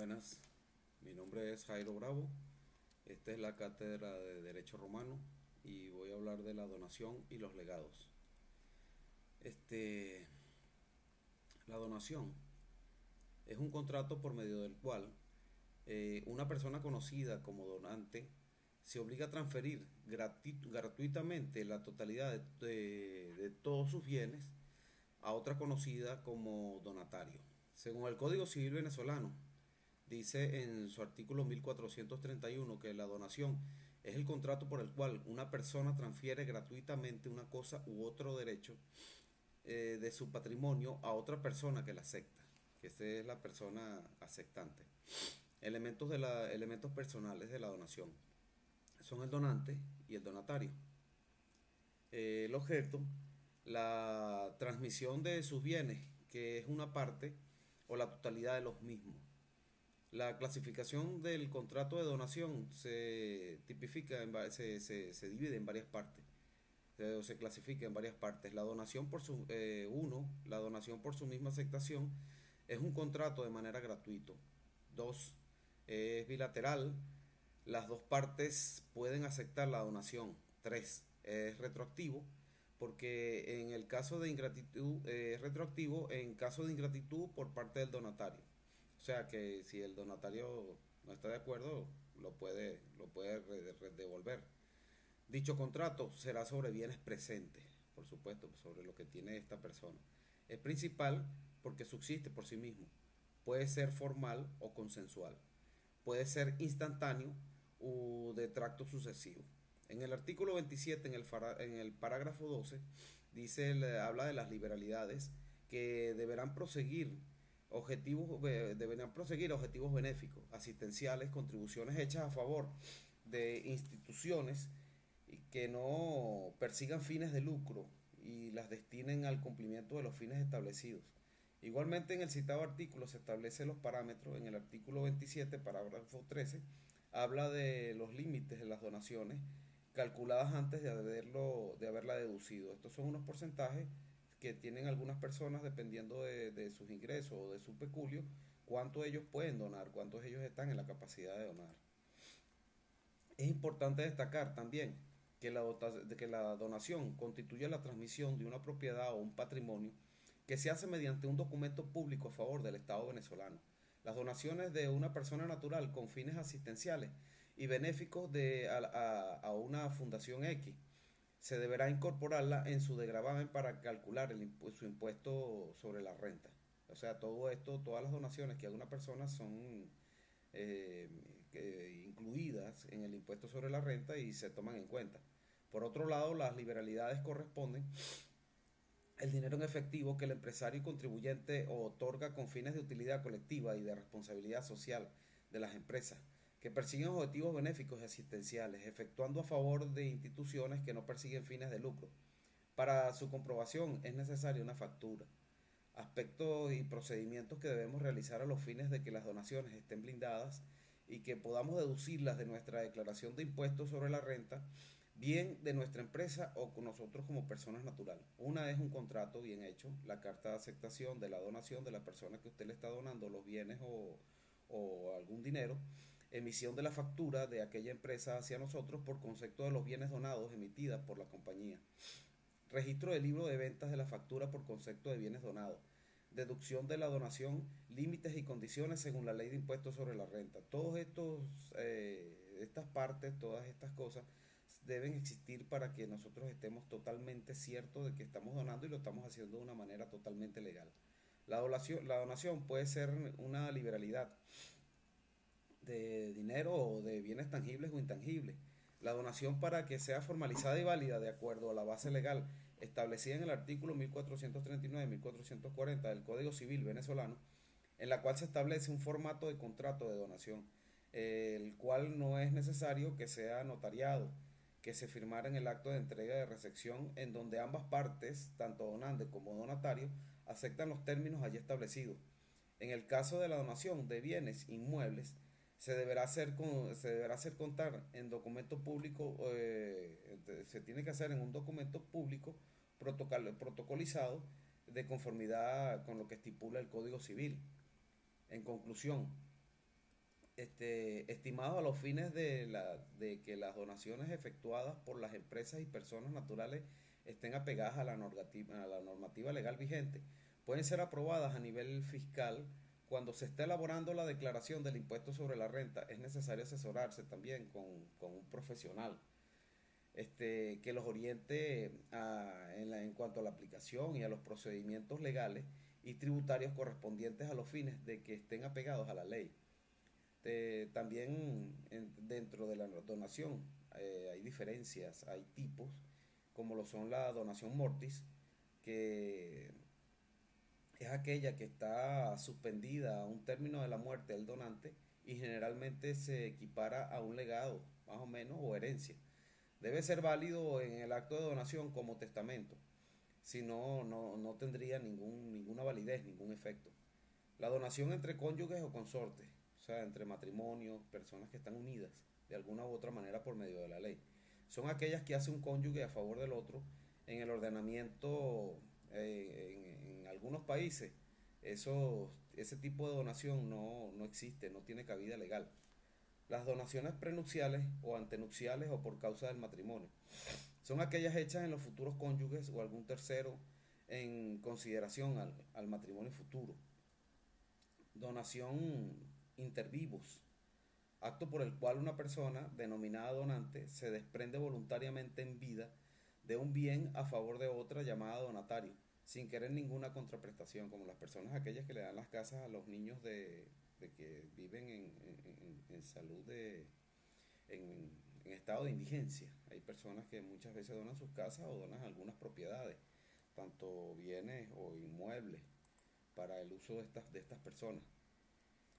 Buenas, mi nombre es Jairo Bravo. Esta es la cátedra de Derecho Romano y voy a hablar de la donación y los legados. Este, la donación es un contrato por medio del cual una persona conocida como donante se obliga a transferir gratuitamente la totalidad de todos sus bienes a otra conocida como donatario. Según el Código Civil venezolano, dice en su artículo 1431 que la donación es el contrato por el cual una persona transfiere gratuitamente una cosa u otro derecho de su patrimonio a otra persona que la acepta, que esta es la persona aceptante. Elementos personales de la donación son el donante y el donatario. El objeto, la transmisión de sus bienes, que es una parte o la totalidad de los mismos. La clasificación del contrato de donación se tipifica, se divide en varias partes. Se clasifica en varias partes. La donación por la donación por su misma aceptación es un contrato de manera gratuito. Dos, es bilateral. Las dos partes pueden aceptar la donación. Tres, es retroactivo porque en el caso de ingratitud es retroactivo en caso de ingratitud por parte del donatario. O sea que si el donatario no está de acuerdo, lo puede devolver. Dicho contrato será sobre bienes presentes, por supuesto, sobre lo que tiene esta persona. Es principal porque subsiste por sí mismo. Puede ser formal o consensual. Puede ser instantáneo o de tracto sucesivo. En el artículo 27, en el parágrafo 12, habla de las liberalidades que deberán proseguir objetivos benéficos, asistenciales, contribuciones hechas a favor de instituciones y que no persigan fines de lucro y las destinen al cumplimiento de los fines establecidos. Igualmente en el citado artículo se establecen los parámetros. En el artículo 27, parágrafo 13, habla de los límites de las donaciones calculadas antes de haberla deducido. Estos son unos porcentajes que tienen algunas personas dependiendo de sus ingresos o de su peculio, cuánto ellos pueden donar, cuántos ellos están en la capacidad de donar. Es importante destacar también que la donación constituye la transmisión de una propiedad o un patrimonio que se hace mediante un documento público a favor del Estado venezolano. Las donaciones de una persona natural con fines asistenciales y benéficos a una fundación X se deberá incorporarla en su degravamen para calcular su impuesto sobre la renta. O sea, todo esto, todas las donaciones que haga una persona son incluidas en el impuesto sobre la renta y se toman en cuenta. Por otro lado, las liberalidades corresponden el dinero en efectivo que el empresario y contribuyente otorga con fines de utilidad colectiva y de responsabilidad social de las empresas que persiguen objetivos benéficos y asistenciales, efectuando a favor de instituciones que no persiguen fines de lucro. Para su comprobación es necesaria una factura. Aspectos y procedimientos que debemos realizar a los fines de que las donaciones estén blindadas y que podamos deducirlas de nuestra declaración de impuestos sobre la renta, bien de nuestra empresa o con nosotros como personas naturales. Una es un contrato bien hecho, la carta de aceptación de la donación de la persona que usted le está donando los bienes o algún dinero, emisión de la factura de aquella empresa hacia nosotros por concepto de los bienes donados emitidas por la compañía, registro del libro de ventas de la factura por concepto de bienes donados, deducción de la donación, límites y condiciones según la ley de impuestos sobre la renta. Estas partes, todas estas cosas deben existir para que nosotros estemos totalmente ciertos de que estamos donando y lo estamos haciendo de una manera totalmente legal. La donación puede ser una liberalidad de dinero o de bienes tangibles o intangibles. La donación, para que sea formalizada y válida de acuerdo a la base legal establecida en el artículo 1439-1440 del Código Civil venezolano, en la cual se establece un formato de contrato de donación, el cual no es necesario que sea notariado, que se firmara en el acto de entrega de recepción, en donde ambas partes, tanto donante como donatario, aceptan los términos allí establecidos. En el caso de la donación de bienes inmuebles, se deberá hacer contar en documento público, se tiene que hacer en un documento público protocolizado de conformidad con lo que estipula el Código Civil. En conclusión, estimados a los fines de que las donaciones efectuadas por las empresas y personas naturales estén apegadas a la normativa legal vigente, pueden ser aprobadas a nivel fiscal. Cuando se está elaborando la declaración del impuesto sobre la renta, es necesario asesorarse también con un profesional que los oriente en cuanto a la aplicación y a los procedimientos legales y tributarios correspondientes a los fines de que estén apegados a la ley. También dentro de la donación hay diferencias, hay tipos, como lo son la donación mortis, que es aquella que está suspendida a un término de la muerte del donante y generalmente se equipara a un legado, más o menos, o herencia. Debe ser válido en el acto de donación como testamento, si no, no tendría ninguna validez, ningún efecto. La donación entre cónyuges o consortes, o sea, entre matrimonios, personas que están unidas de alguna u otra manera por medio de la ley, son aquellas que hace un cónyuge a favor del otro en el ordenamiento en algunos países. Ese tipo de donación no existe, no tiene cabida legal. Las donaciones prenupciales o antenupciales o por causa del matrimonio son aquellas hechas en los futuros cónyuges o algún tercero en consideración al matrimonio futuro. Donación intervivos, acto por el cual una persona denominada donante se desprende voluntariamente en vida de un bien a favor de otra llamada donatario, sin querer ninguna contraprestación, como las personas aquellas que le dan las casas a los niños de que viven en salud en estado de indigencia. Hay personas que muchas veces donan sus casas o donan algunas propiedades, tanto bienes o inmuebles, para el uso de estas personas.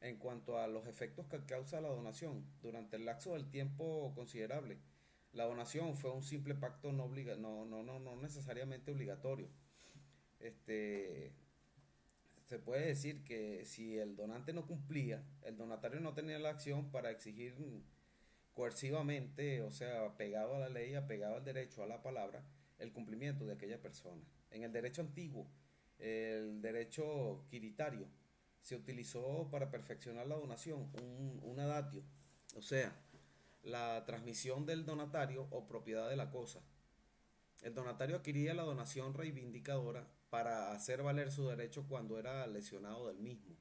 En cuanto a los efectos que causa la donación, durante el lapso del tiempo considerable, la donación fue un simple pacto no necesariamente obligatorio. Este, Se puede decir que si el donante no cumplía, el donatario no tenía la acción para exigir coercivamente, o sea, apegado a la ley, apegado al derecho, a la palabra, el cumplimiento de aquella persona. En el derecho antiguo, el derecho quiritario, se utilizó para perfeccionar la donación un adatio, o sea, la transmisión del donatario o propiedad de la cosa. El donatario adquiría la donación reivindicadora para hacer valer su derecho cuando era lesionado del mismo.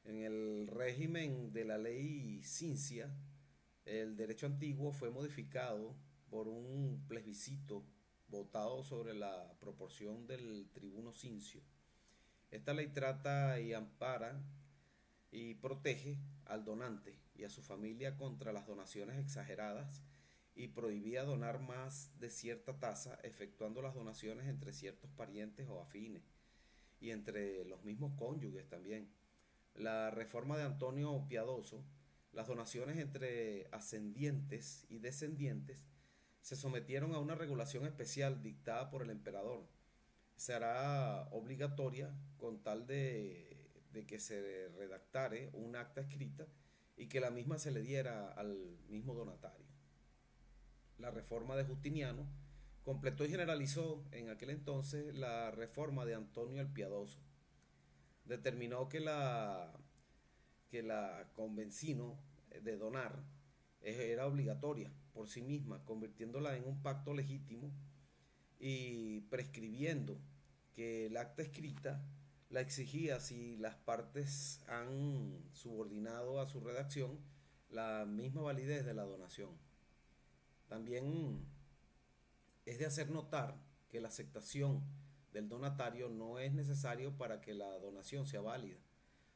En el régimen de la ley Cincia, el derecho antiguo fue modificado por un plebiscito votado sobre la proporción del tribuno Cincio. Esta ley trata y ampara y protege al donante y a su familia contra las donaciones exageradas y prohibía donar más de cierta tasa, efectuando las donaciones entre ciertos parientes o afines y entre los mismos cónyuges también. La reforma de Antonio Piadoso, las donaciones entre ascendientes y descendientes se sometieron a una regulación especial dictada por el emperador. Será obligatoria con tal de que se redactare un acta escrita y que la misma se le diera al mismo donatario. La reforma de Justiniano completó y generalizó en aquel entonces la reforma de Antonio el Piadoso. Determinó que la convencino de donar era obligatoria por sí misma, convirtiéndola en un pacto legítimo y prescribiendo que el acta escrita la exigía si las partes han subordinado a su redacción la misma validez de la donación. También es de hacer notar que la aceptación del donatario no es necesario para que la donación sea válida,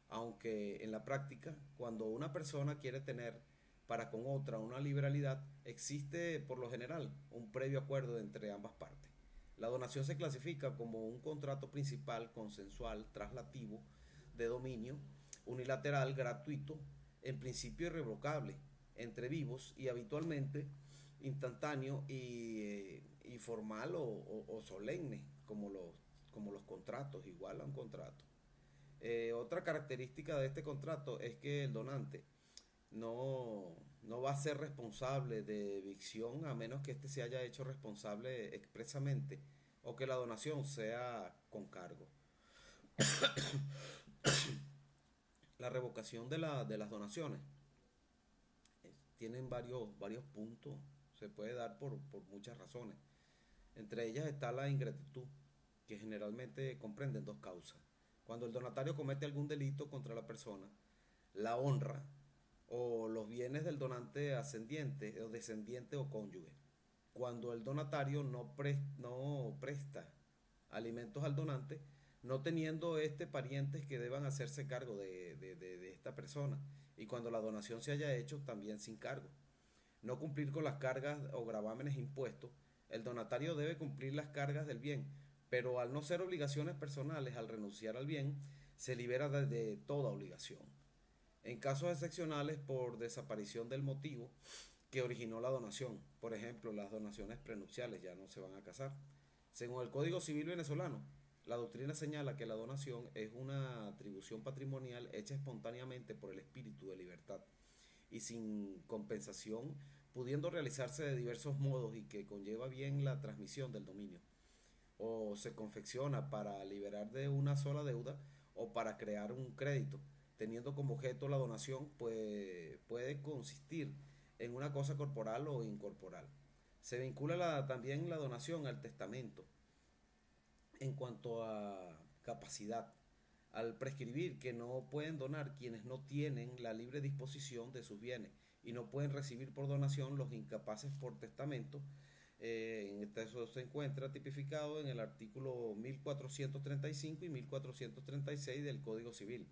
aunque en la práctica, cuando una persona quiere tener para con otra una liberalidad, existe por lo general un previo acuerdo entre ambas partes. La donación se clasifica como un contrato principal, consensual, traslativo, de dominio, unilateral, gratuito, en principio irrevocable, entre vivos y habitualmente instantáneo y formal o solemne, como los contratos, igual a un contrato. Otra característica de este contrato es que el donante no va a ser responsable de evicción a menos que éste se haya hecho responsable expresamente o que la donación sea con cargo. La revocación de las donaciones. tienen varios puntos, se puede dar por muchas razones. Entre ellas está la ingratitud, que generalmente comprenden dos causas. Cuando el donatario comete algún delito contra la persona, la honra o los bienes del donante ascendiente o descendiente o cónyuge. Cuando el donatario no presta alimentos al donante, no teniendo parientes que deban hacerse cargo de esta persona. Y cuando la donación se haya hecho, también sin cargo. No cumplir con las cargas o gravámenes impuestos, el donatario debe cumplir las cargas del bien, pero al no ser obligaciones personales, al renunciar al bien, se libera de toda obligación. En casos excepcionales por desaparición del motivo que originó la donación, por ejemplo, las donaciones prenupciales ya no se van a casar. Según el Código Civil venezolano, la doctrina señala que la donación es una atribución patrimonial hecha espontáneamente por el espíritu de libertad y sin compensación, pudiendo realizarse de diversos modos y que conlleva bien la transmisión del dominio. O se confecciona para liberar de una sola deuda o para crear un crédito, teniendo como objeto la donación, pues puede consistir en una cosa corporal o incorporal. Se vincula también la donación al testamento en cuanto a capacidad, al prescribir que no pueden donar quienes no tienen la libre disposición de sus bienes y no pueden recibir por donación los incapaces por testamento. Eso se encuentra tipificado en el artículo 1435 y 1436 del Código Civil.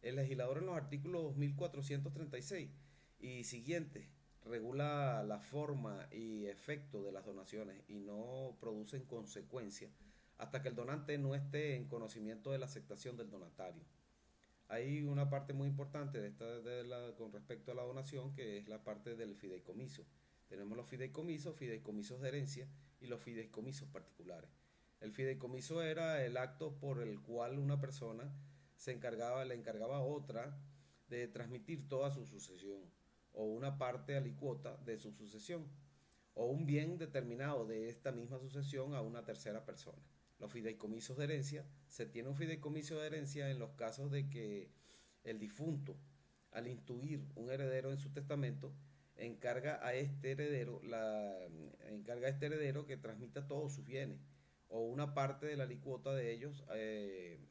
El legislador en los artículos 1436 y siguientes regula la forma y efecto de las donaciones y no producen consecuencias hasta que el donante no esté en conocimiento de la aceptación del donatario. Hay una parte muy importante con respecto a la donación, que es la parte del fideicomiso. Tenemos los fideicomisos de herencia y los fideicomisos particulares. El fideicomiso era el acto por el cual una persona le encargaba a otra de transmitir toda su sucesión o una parte alicuota de su sucesión o un bien determinado de esta misma sucesión a una tercera persona. Los fideicomisos de herencia, se tiene un fideicomiso de herencia en los casos de que el difunto, al intuir un heredero en su testamento, encarga a este heredero que transmita todos sus bienes o una parte de la alicuota de ellos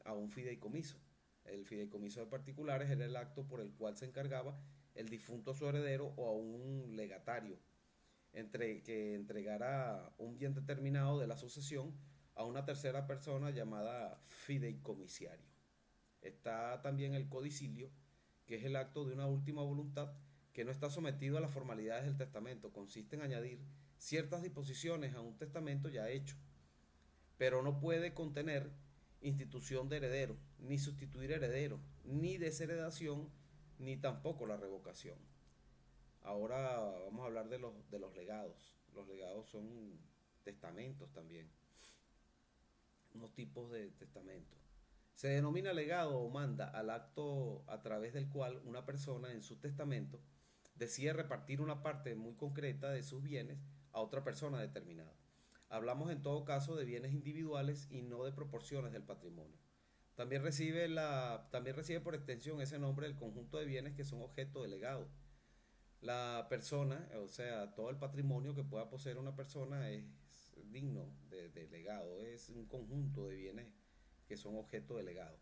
a un fideicomiso. El fideicomiso de particulares era el acto por el cual se encargaba el difunto a su heredero o a un legatario que entregara un bien determinado de la sucesión a una tercera persona llamada fideicomisario. Está también el codicilio, que es el acto de una última voluntad que no está sometido a las formalidades del testamento. Consiste en añadir ciertas disposiciones a un testamento ya hecho, pero no puede contener institución de heredero, ni sustituir heredero, ni desheredación, ni tampoco la revocación. Ahora vamos a hablar de los legados. Los legados son testamentos también, unos tipos de testamentos. Se denomina legado o manda al acto a través del cual una persona en su testamento decide repartir una parte muy concreta de sus bienes a otra persona determinada. Hablamos en todo caso de bienes individuales y no de proporciones del patrimonio. También recibe por extensión ese nombre el conjunto de bienes que son objeto de legado. La persona, o sea, todo el patrimonio que pueda poseer una persona es digno de legado, es un conjunto de bienes que son objeto de legado.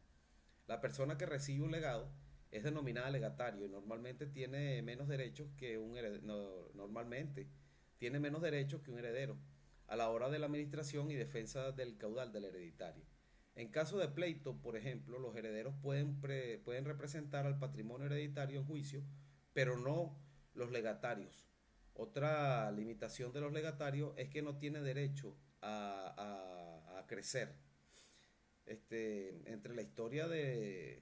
La persona que recibe un legado es denominada legatario y normalmente tiene menos derechos que un heredero a la hora de la administración y defensa del caudal del hereditario. En caso de pleito, por ejemplo, los herederos pueden representar al patrimonio hereditario en juicio, pero no los legatarios. Otra limitación de los legatarios es que no tiene derecho a crecer. Entre la historia de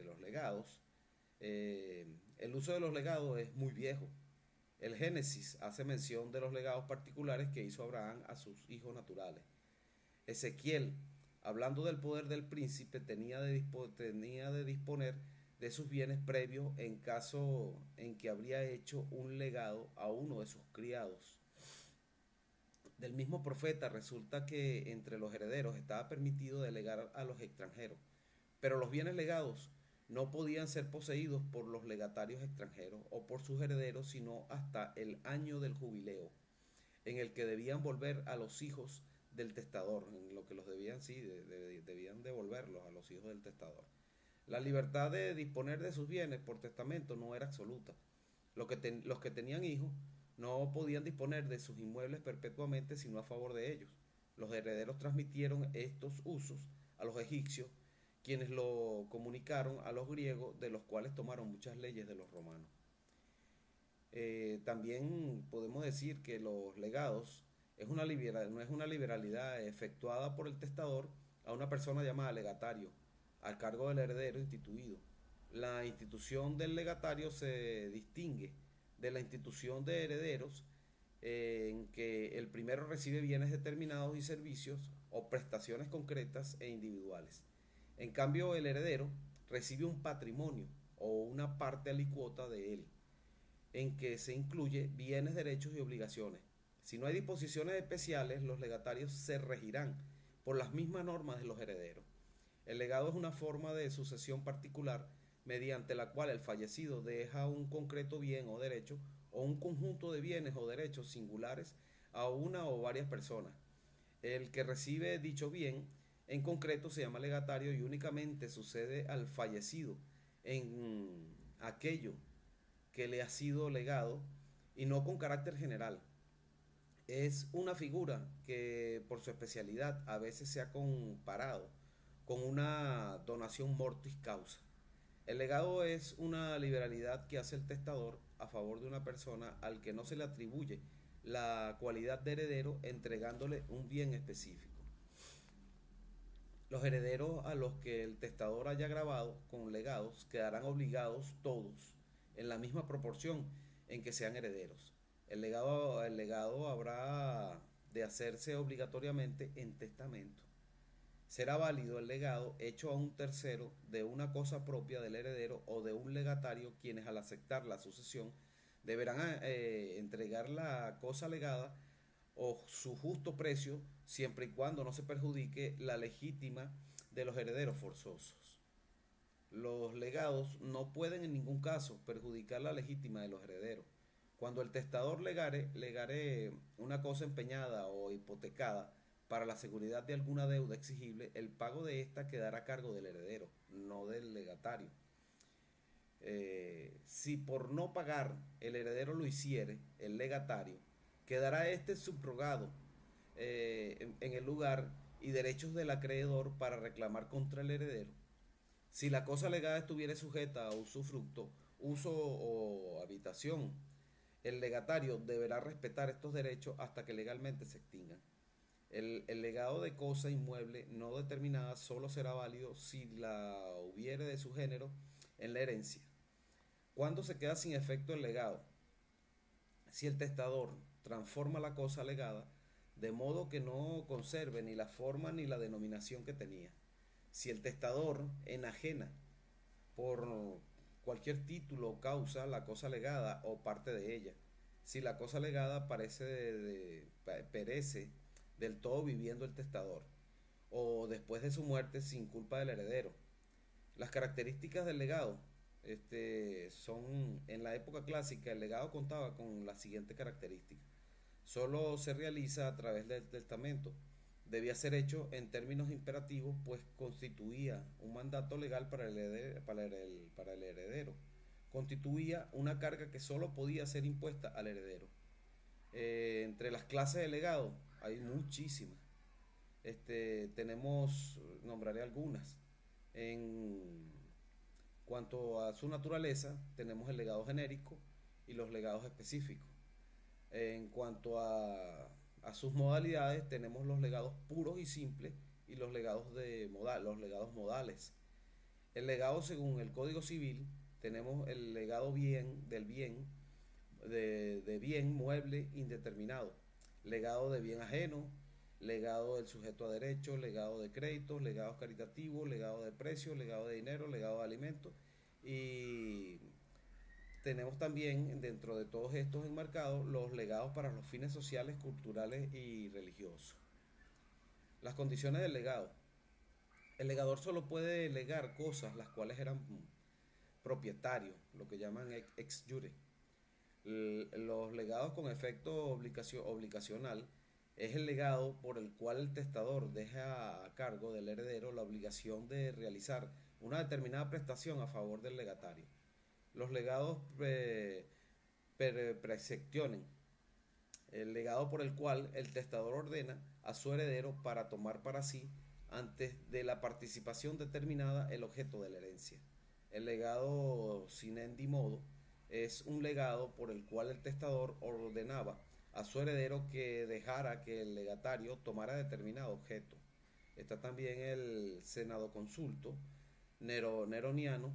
los legados, el uso de los legados es muy viejo. El Génesis hace mención de los legados particulares que hizo Abraham a sus hijos naturales. Ezequiel, hablando del poder del príncipe, tenía de disponer de sus bienes previos en caso en que habría hecho un legado a uno de sus criados. Del mismo profeta resulta que entre los herederos estaba permitido delegar a los extranjeros, pero los bienes legados no podían ser poseídos por los legatarios extranjeros o por sus herederos sino hasta el año del jubileo, en el que debían volver a los hijos del testador, en lo que los debían, sí, debían devolverlos a los hijos del testador. La libertad de disponer de sus bienes por testamento no era absoluta. Los que tenían hijos no podían disponer de sus inmuebles perpetuamente sino a favor de ellos. Los herederos transmitieron estos usos a los egipcios, quienes lo comunicaron a los griegos, de los cuales tomaron muchas leyes de los romanos. También podemos decir que los legados no es una liberalidad efectuada por el testador a una persona llamada legatario, al cargo del heredero instituido. La institución del legatario se distingue de la institución de herederos, en que el primero recibe bienes determinados y servicios o prestaciones concretas e individuales. En cambio, el heredero recibe un patrimonio o una parte alicuota de él, en que se incluye bienes, derechos y obligaciones. Si no hay disposiciones especiales, los legatarios se regirán por las mismas normas de los herederos. El legado es una forma de sucesión particular mediante la cual el fallecido deja un concreto bien o derecho o un conjunto de bienes o derechos singulares a una o varias personas. El que recibe dicho bien en concreto se llama legatario y únicamente sucede al fallecido en aquello que le ha sido legado y no con carácter general. Es una figura que por su especialidad a veces se ha comparado con una donación mortis causa. El legado es una liberalidad que hace el testador a favor de una persona al que no se le atribuye la cualidad de heredero entregándole un bien específico. Los herederos a los que el testador haya grabado con legados quedarán obligados todos en la misma proporción en que sean herederos. El legado habrá de hacerse obligatoriamente en testamento. Será válido el legado hecho a un tercero de una cosa propia del heredero o de un legatario, quienes al aceptar la sucesión deberán entregar la cosa legada o su justo precio, siempre y cuando no se perjudique la legítima de los herederos forzosos. Los legados no pueden en ningún caso perjudicar la legítima de los herederos. Cuando el testador legare una cosa empeñada o hipotecada para la seguridad de alguna deuda exigible, el pago de esta quedará a cargo del heredero, no del legatario. Si por no pagar el heredero lo hiciere, el legatario, quedará este subrogado en el lugar y derechos del acreedor para reclamar contra el heredero. Si la cosa legada estuviera sujeta a usufructo, uso o habitación, el legatario deberá respetar estos derechos hasta que legalmente se extingan. El legado de cosa inmueble no determinada solo será válido si la hubiere de su género en la herencia. ¿Cuándo se queda sin efecto el legado? Si el testador transforma la cosa legada de modo que no conserve ni la forma ni la denominación que tenía. Si el testador enajena por cualquier título o causa la cosa legada o parte de ella. Si la cosa legada perece del todo viviendo el testador o después de su muerte sin culpa del heredero. Las características del legado son, en la época clásica, el legado contaba con las siguientes características. Solo se realiza a través del testamento. Debía ser hecho en términos imperativos, pues constituía un mandato legal para el heredero. Constituía una carga que solo podía ser impuesta al heredero. Entre las clases de legado hay muchísimas. Nombraré algunas. En cuanto a su naturaleza, tenemos el legado genérico y los legados específicos. En cuanto a sus modalidades, tenemos los legados puros y simples y los los legados modales. El legado según el Código Civil, tenemos el legado de bien mueble indeterminado, legado de bien ajeno, legado del sujeto a derecho, legado de créditos, legados caritativos, legado de precios, legado de dinero, legado de alimentos. Y tenemos también dentro de todos estos enmarcados los legados para los fines sociales, culturales y religiosos. Las condiciones del legado. El legador solo puede legar cosas las cuales eran propietario, lo que llaman ex jure. Los legados con efecto obligacional es el legado por el cual el testador deja a cargo del heredero la obligación de realizar una determinada prestación a favor del legatario. Los legados praesectionen, el legado por el cual el testador ordena a su heredero para tomar para sí, antes de la participación determinada, el objeto de la herencia. El legado sinendi modo es un legado por el cual el testador ordenaba a su heredero que dejara que el legatario tomara determinado objeto. Está también el senado consulto neroniano,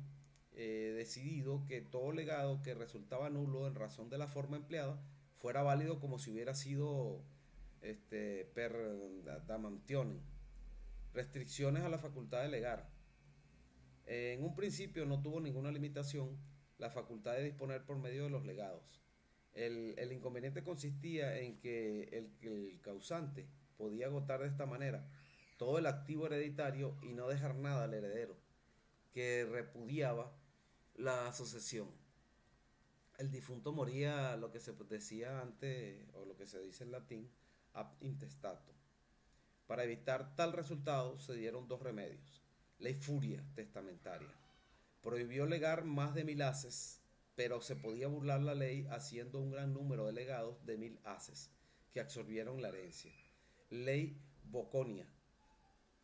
decidido que todo legado que resultaba nulo en razón de la forma empleada fuera válido como si hubiera sido per damantionem. Restricciones a la facultad de legar. En un principio no tuvo ninguna limitación la facultad de disponer por medio de los legados. El inconveniente consistía en que el causante podía agotar de esta manera todo el activo hereditario y no dejar nada al heredero, que repudiaba la sucesión. El difunto moría, lo que se decía antes, o lo que se dice en latín, ab intestato. Para evitar tal resultado se dieron dos remedios. Ley furia testamentaria. Prohibió legar más de 1000 haces, pero se podía burlar la ley haciendo un gran número de legados de 1000 haces, que absorbieron la herencia. Ley Boconia.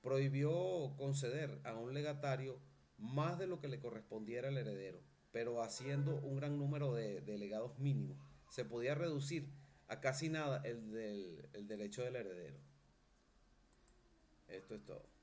Prohibió conceder a un legatario más de lo que le correspondiera al heredero, pero haciendo un gran número de legados mínimos. Se podía reducir a casi nada el derecho del heredero. Esto es todo.